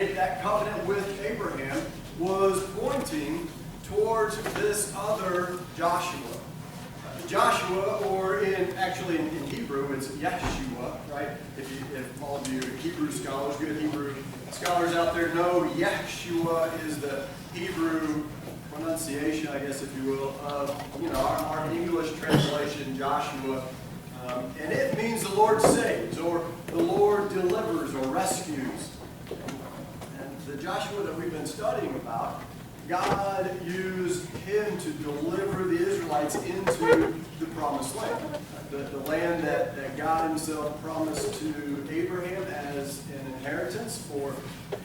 That covenant with Abraham was pointing towards this other Joshua. Joshua, or in Hebrew, it's Yeshua, right? If all of you Hebrew scholars, good Hebrew scholars out there know, Yeshua is the Hebrew pronunciation, I guess, if you will, of our English translation, Joshua. And it means the Lord saves, or the Lord delivers, or rescues. And the Joshua that we've been studying about, God used him to deliver the Israelites into the promised land. The land that God himself promised to Abraham as an inheritance for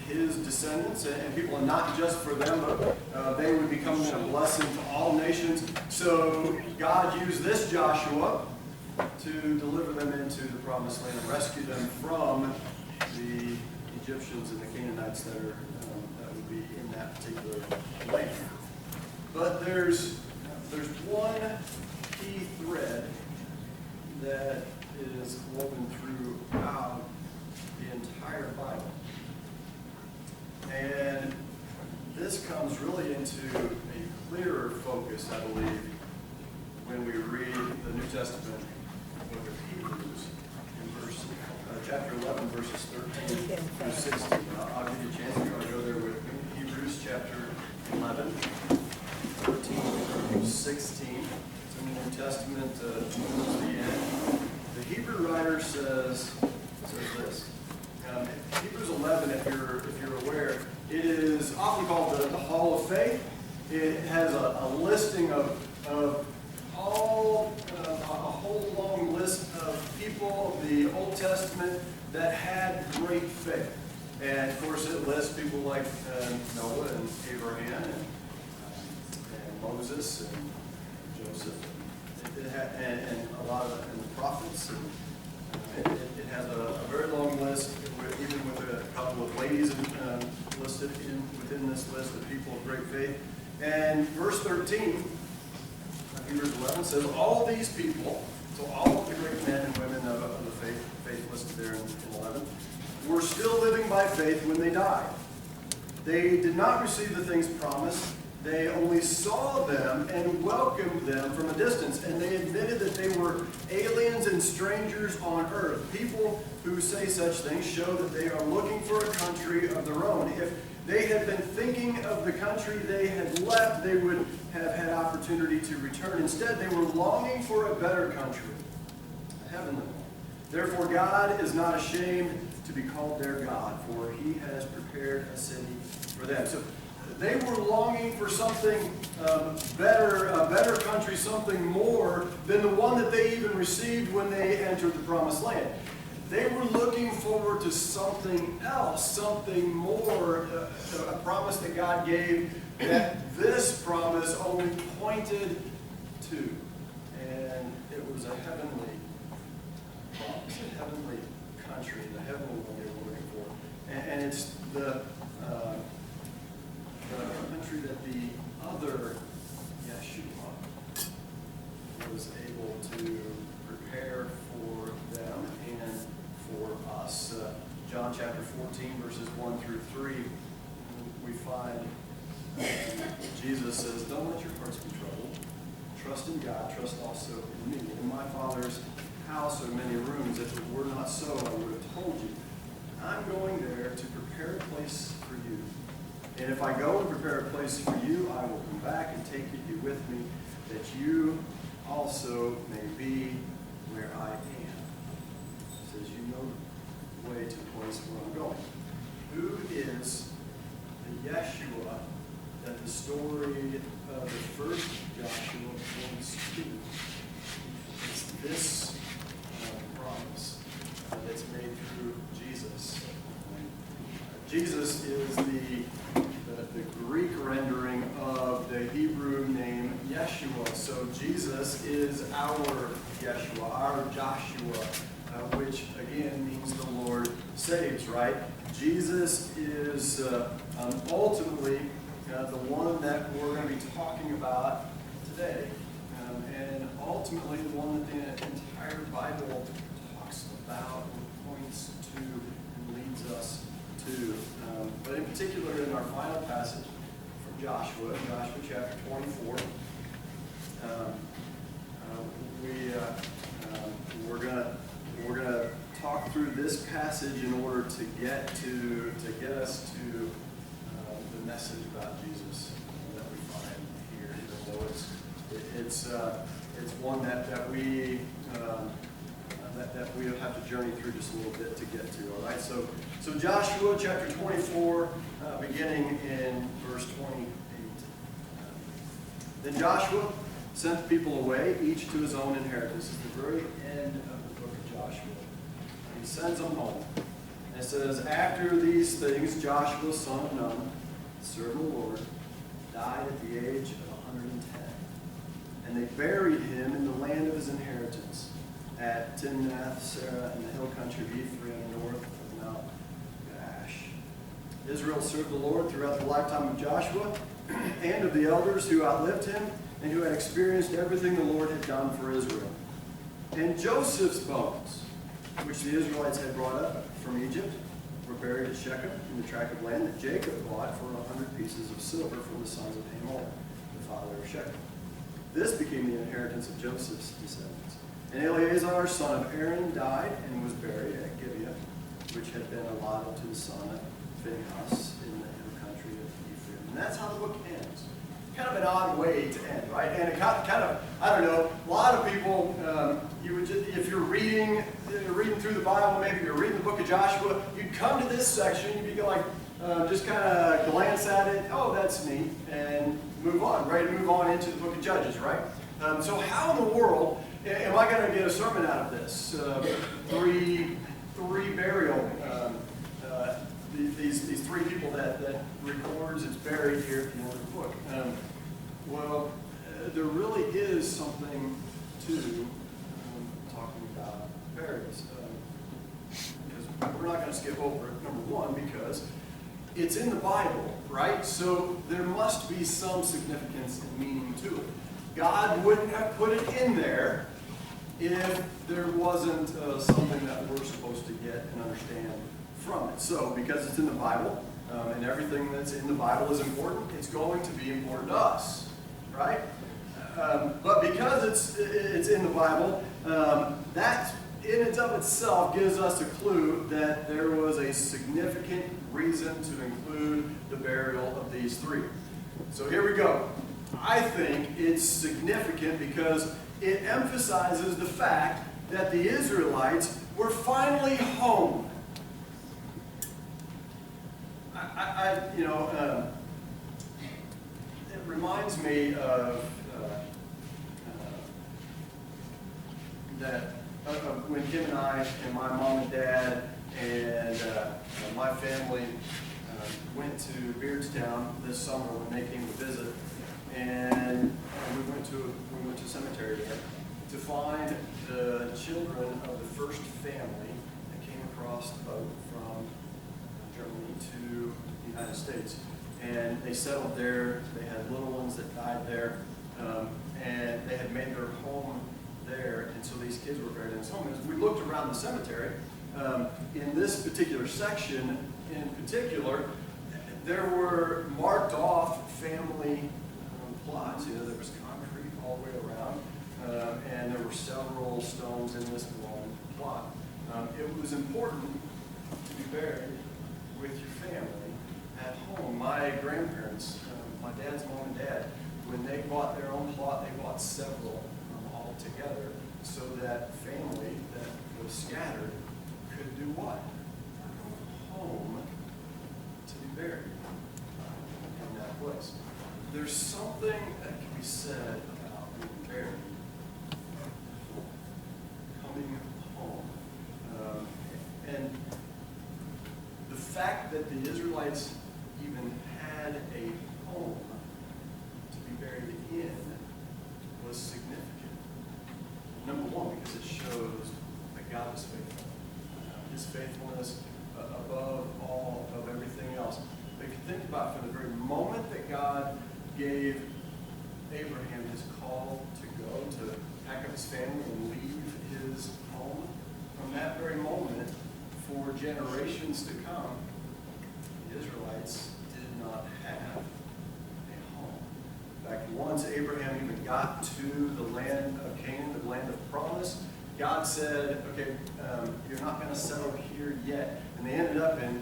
his descendants and people, and not just for them, but they would become a blessing to all nations. So God used this Joshua to deliver them into the promised land and rescue them from the Egyptians and the Canaanites that would be in that particular land. But there's one key thread that is woven throughout the entire Bible. And this comes really into a clearer focus, I believe, when we read the New Testament book of Hebrews in chapter 11, verses 13 through 16. I'll give you a chance if you want to go there with me. Hebrews chapter 11, 13 through 16. It's in the New Testament towards the end. The Hebrew writer says this. Hebrews 11, if you're aware, it is often called the Hall of Faith. It has a listing of all a whole long list of people of the Old Testament that had great faith. And of course it lists people like Noah and Abraham and Moses and Joseph and a lot of and the prophets. And it has a very long list, even with a couple of ladies listed within this list of people of great faith. And verse 13, Hebrews 11 says, all these people, so all of the great men and women of the faith listed there in 11, were still living by faith when they died. They did not receive the things promised. They only saw them and welcomed them from a distance, and they admitted that they were aliens and strangers on earth. People who say such things show that they are looking for a country of their own. If they had been thinking of the country they had left, they would have had opportunity to return. Instead, they were longing for a better country, a heavenly one. Therefore, God is not ashamed to be called their God, for he has prepared a city for them. So they were longing for something better, a better country, something more than the one that they even received when they entered the promised land. They were looking forward to something else, something more, a promise that God gave that this promise only pointed to. And it was a heavenly promise, a heavenly country, the heavenly one they were looking for. And it's the country that the other Yeshua was able to prepare for them and for us. John chapter 14, verses 1 through 3, we find Jesus says, don't let your hearts be troubled. Trust in God, trust also in me. In my Father's house are many rooms. If it were not so, I would have told you. I'm going there to prepare a place for you. And if I go and prepare a place for you, I will come back and take you with me, that you also may be where I am. It says, you know the way to the place where I'm going. Who is the Yeshua that the story of the first Joshua points to? It's this promise that's made through Jesus. Jesus is the Greek rendering of the Hebrew name Yeshua. So Jesus is our Yeshua, our Joshua, which again means the Lord saves, right? Jesus is ultimately the one that we're going to be talking about today. And ultimately the one that the entire Bible talks about and points to and leads us to. too. But in particular, in our final passage from Joshua chapter 24, we're gonna talk through this passage in order to get us to the message about Jesus that we find here, even though it's one that we have to journey through just a little bit to get to. All right, so Joshua chapter 24, beginning in verse 28. Then Joshua sent the people away, each to his own inheritance. It's the very end of the book of Joshua. And he sends them home. And it says, after these things, Joshua, son of Nun, servant of the Lord, died at the age of 110. And they buried him in the land of his inheritance, at Timnath-Serah in the hill country of Ephraim, north of Mount Gaash. Israel served the Lord throughout the lifetime of Joshua and of the elders who outlived him and who had experienced everything the Lord had done for Israel. And Joseph's bones, which the Israelites had brought up from Egypt, were buried at Shechem in the tract of land that Jacob bought for 100 pieces of silver from the sons of Hamor, the father of Shechem. This became the inheritance of Joseph's descendants. And Eleazar, son of Aaron, died and was buried at Gibeah, which had been allotted to the son of Phinehas in the hill country of Ephraim. And that's how the book ends. Kind of an odd way to end, right? And it kind of, I don't know, a lot of people, you would just, if you're reading through the Bible, maybe you're reading the book of Joshua, you'd come to this section, you'd be like, just kind of glance at it, oh, that's neat, and move on, ready to move on into the book of Judges, right? So how in the world am I going to get a sermon out of this? Three burial, these three people that records, it's buried here at the end of the book. Well, there really is something to talking about burials. Because we're not going to skip over it, number one, because it's in the Bible, right? So there must be some significance and meaning to it. God wouldn't have put it in there if there wasn't something that we're supposed to get and understand from it. So, because it's in the Bible, and everything that's in the Bible is important, it's going to be important to us, right? But because it's in the Bible, that in and of itself gives us a clue that there was a significant reason to include the burial of these three. So here we go. I think it's significant because it emphasizes the fact that the Israelites were finally home. It reminds me of when Kim and I and my mom and dad and my family went to Beardstown this summer when they came to visit, and we went to a cemetery there to find the children of the first family that came across the boat from Germany to the United States. And they settled there. They had little ones that died there, and they had made their home there. And so these kids were buried in this home. As we looked around the cemetery, in this particular section, in particular, there were marked off family plots. You know, there was concrete all the way around, and there were several stones in this one plot. It was important to be buried with your family at home. My grandparents, my dad's mom and dad, when they bought their own plot, they bought several all together so that family that was scattered could do what? Home to be buried in that place. There's something that can be said about being buried, coming home. And the fact that the Israelites even had a home to be buried in was significant. Number one, because it shows that God was faithful. His faithfulness above all of everything else. But if you think about it, from the very moment that God gave Abraham his call to go, to pack up his family and leave his home, from that very moment, for generations to come, the Israelites did not have a home. In fact, once Abraham even got to the land of Canaan, the land of promise, God said, okay, you're not going to settle here yet. And they ended up in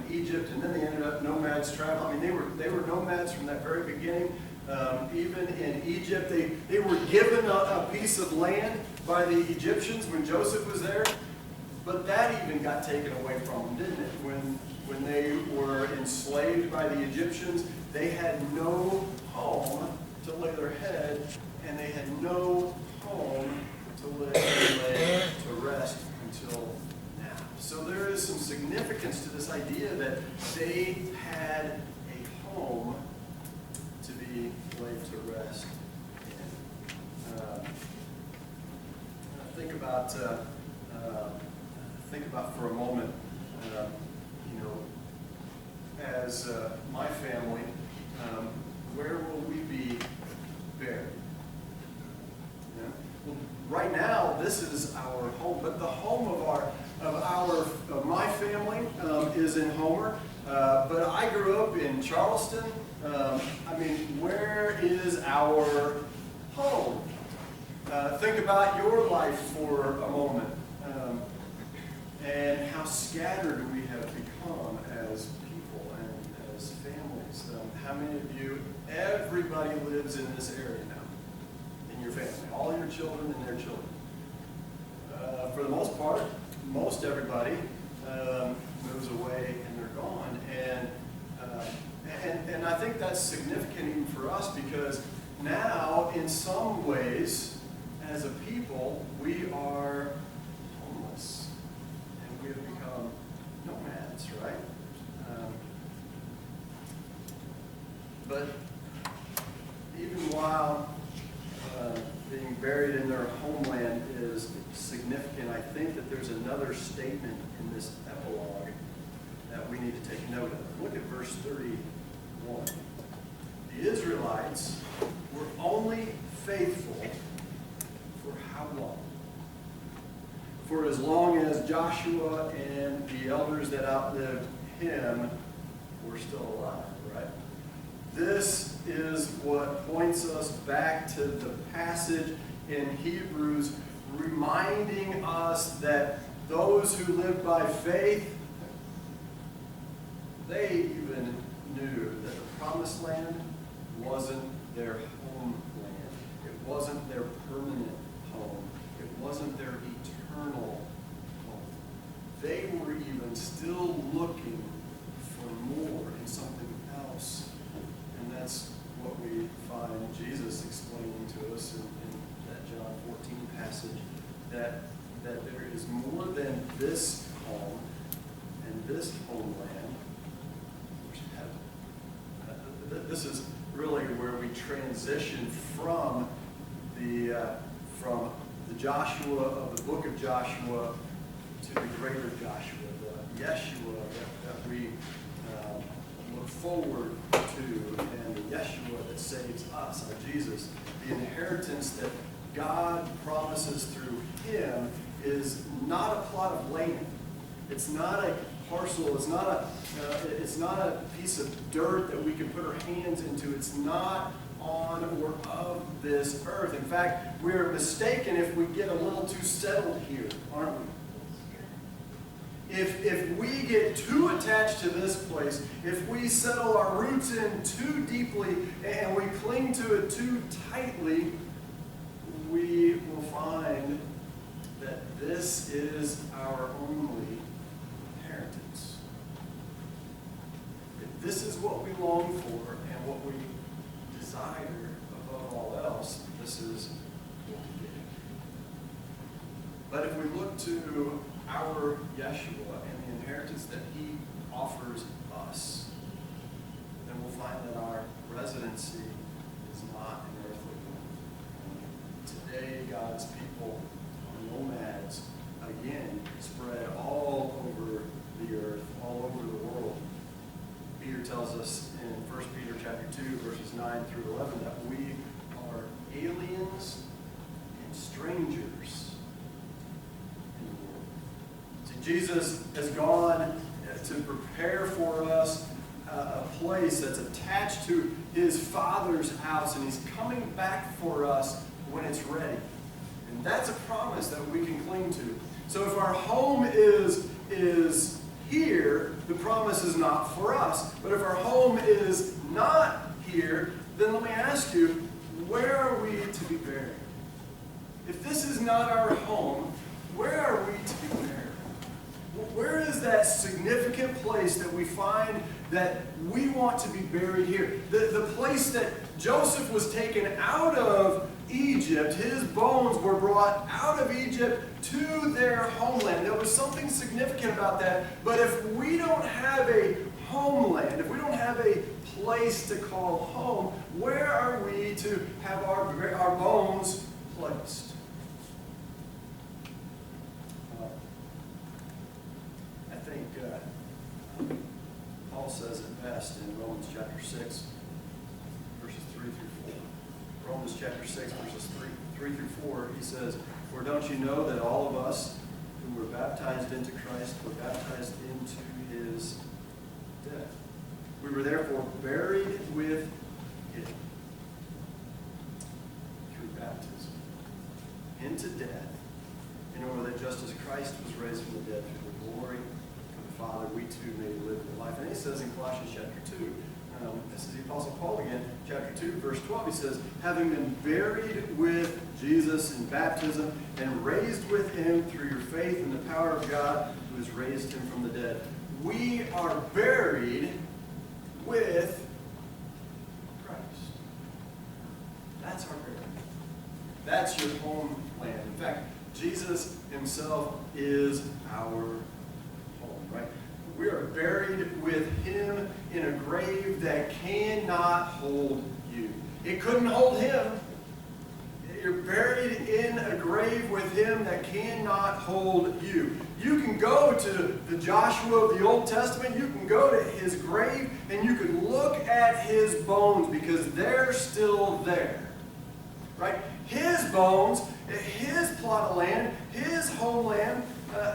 Egypt, and then they ended up nomads traveling. I mean, they were nomads from that very beginning. Even in Egypt, they were given a piece of land by the Egyptians when Joseph was there. But that even got taken away from them, didn't it? When they were enslaved by the Egyptians, they had no home to lay their head, and they had no home to lay to rest until now. So there is some significance to this idea that they had a home to be laid to rest in. Think about for a moment, as my family, where will we be buried? Well, right now, this is our home, but the home of my family is in Homer. But I grew up in Charleston. Where is our home? Think about your life for a moment, and how scattered we have become as people and as families. How many of you, everybody lives in this area now, in your family, all your children and their children. For the most part, most everybody moves away and they're gone. And I think that's significant even for us, because now, in some ways, as a people, we are homeless. And we have become nomads, right? But even while being buried in their homeland is significant, I think that there's another statement in this epilogue that we need to take note of. Look at verse 31. The Israelites were only faithful for how long? For as long as Joshua and the elders that outlived him were still alive, right? This is what points us back to the passage in Hebrews, reminding us that those who live by faith, they even knew that the promised land wasn't their homeland. It wasn't their permanent home. It wasn't their eternal home. They were even still looking for more in something else. And that's what we find Jesus explaining to us in that John 14 passage, that there is more than this home and this homeland, which heaven. This is really where we transition from the Joshua of the book of Joshua to the greater Joshua, the Yeshua that we look forward to, and the Yeshua that saves us, our Jesus. The inheritance that God promises through him is not a plot of land. It's not a parcel. It's not a piece of dirt that we can put our hands into. It's not on or of this earth. In fact, we're mistaken if we get a little too settled here, aren't we? If we get too attached to this place, if we settle our roots in too deeply and we cling to it too tightly, we will find that this is our only inheritance. If this is what we long for and what we desire above all else, this is what we get. But if we look to our Yeshua and the inheritance that he offers us, then we'll find that our residency is not an earthly one. Today, God's people are nomads, again, spread all over the earth, all over the world. Peter tells us in 1 Peter chapter 2, verses 9 through 11, that we are aliens and strangers in the world. See, Jesus has gone to prepare for us a place that's attached to his Father's house, and he's coming back for us when it's ready. And that's a promise that we can cling to. So if our home is here, the promise is not for us. But if our home is not here, then let me ask you, where are we to be buried? If this is not our home, where are we to be buried? Where is that significant place that we find that we want to be buried here? The place that Joseph was taken out of Egypt, his bones were brought out of Egypt to their homeland. There was something significant about that. But if we don't have a homeland, if we don't have a place to call home, where are we to have our bones placed? I think Paul says it best in Romans chapter 6, verses 3 through 4. Romans chapter 6, verses 3 through 4, he says, "For don't you know that all of us who were baptized into Christ were baptized into his death? We were therefore buried with him through baptism into death, in order that just as Christ was raised from the dead through the glory of the Father, we too may live the life." And he says in Colossians chapter 2, this is the Apostle Paul again, chapter 2, verse 12, he says, "Having been buried with Jesus in baptism and raised with him through your faith in the power of God who has raised him from the dead." We are buried with Christ. That's our burial. That's your homeland. In fact, Jesus himself is our home, right? We are buried with him in a grave that cannot hold you. It couldn't hold him. You're buried in a grave with him that cannot hold you. You can go to the Joshua of the Old Testament, you can go to his grave, and you can look at his bones because they're still there. Right? His bones, his plot of land, his homeland,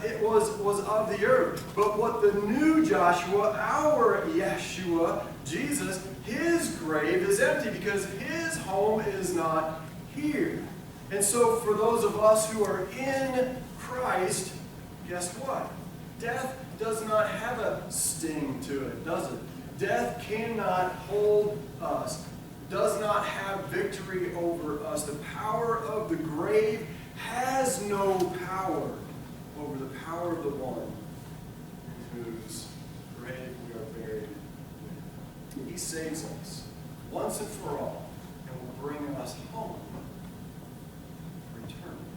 it was of the earth. But what the new Joshua, our Yeshua, Jesus, his grave is empty because his home is not here. And so for those of us who are in Christ, guess what? Death does not have a sting to it, does it? Death cannot hold us, does not have victory over us. The power of the grave has no power over the power of the one in whose grave we are buried with. He saves us once and for all and will bring us home for eternity.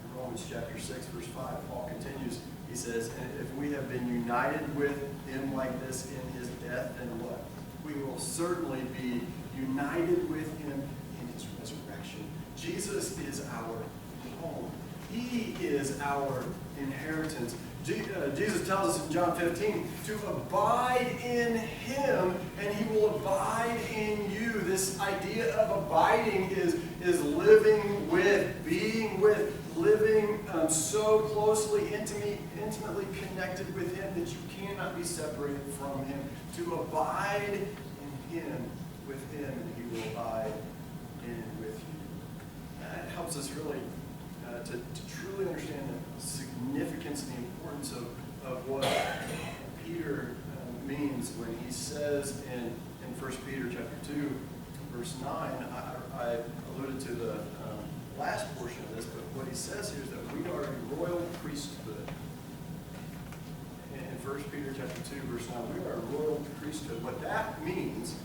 In Romans chapter 6, verse 5, Paul continues. He says, "And if we have been united with him like this in his death, then what? We will certainly be united with him in his resurrection." Jesus is our home. He is our inheritance. Jesus tells us in John 15 to abide in him and he will abide in you. This idea of abiding is living with, being with, living so closely, intimately connected with him that you cannot be separated from him. To abide in him, with him, and he will abide in with you. It helps us really to truly understand the significance and the importance of what Peter means when he says in 1 Peter chapter 2, verse 9, I alluded to the last portion of this, but what he says here is that we are a royal priesthood. In 1 Peter chapter 2, verse 9, we are a royal priesthood. What that means,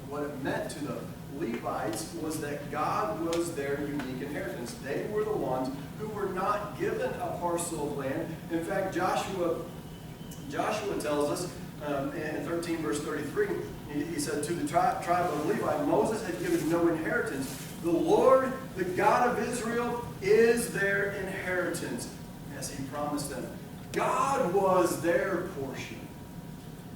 what it meant to the Levites was that God was their unique inheritance. They were the ones who were not given a parcel of land. In fact, Joshua tells us in 13 verse 33, he said, "To the tribe of Levi, Moses had given no inheritance. The Lord, the God of Israel, is their inheritance," as he promised them. God was their portion.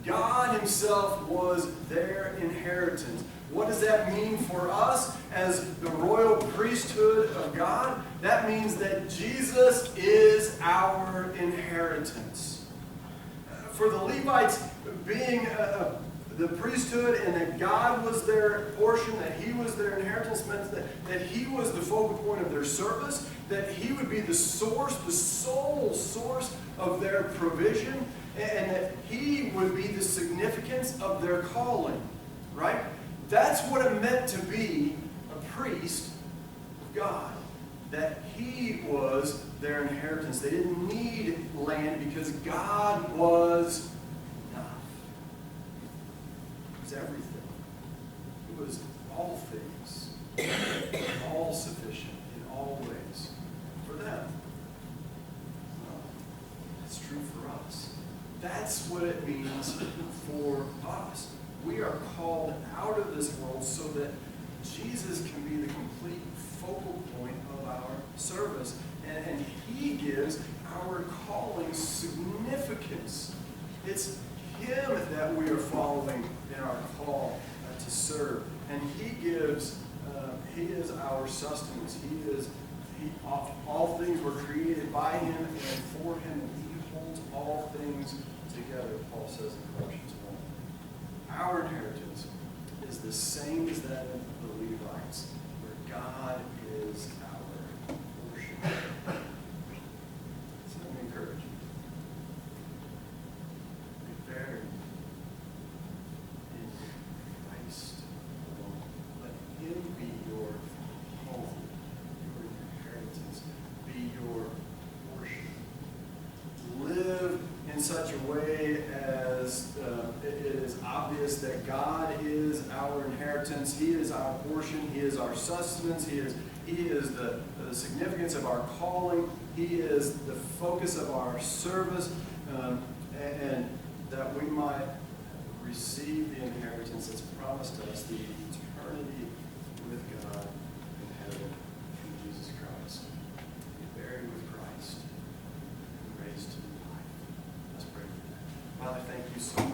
God himself was their inheritance. What does that mean for us as the royal priesthood of God? That means that Jesus is our inheritance. for the Levites being the priesthood, and that God was their portion, that He was their inheritance, meant that He was the focal point of their service, that He would be the source, the sole source of their provision, and that He would be the significance of their calling, right? That's what it meant to be a priest of God, that He was their inheritance. They didn't need land because God was enough. It was everything. It was all things, all sufficient in all ways for them. It's true for us. That's what it means for us. We are called out of this world so that Jesus can be the complete focal point of our service. And He gives our calling significance. It's Him that we are following in our call to serve. And He gives, He is our sustenance. All things were created by Him and for Him. And He holds all things together, Paul says in Colossians 1. Our inheritance is the same as that of the Levites, where God is our portion. So let me encourage you. Be buried in Christ alone. Let Him be your home, your inheritance, be your portion. Live in such a way as it is obvious that God is our inheritance. He is our portion. He is our sustenance. He is the significance of our calling. He is the focus of our service, and that we might receive the inheritance that's promised us, the eternity with God in heaven through Jesus Christ. Be buried with Christ and raised to new life. Let's pray for that. Father, thank you so much.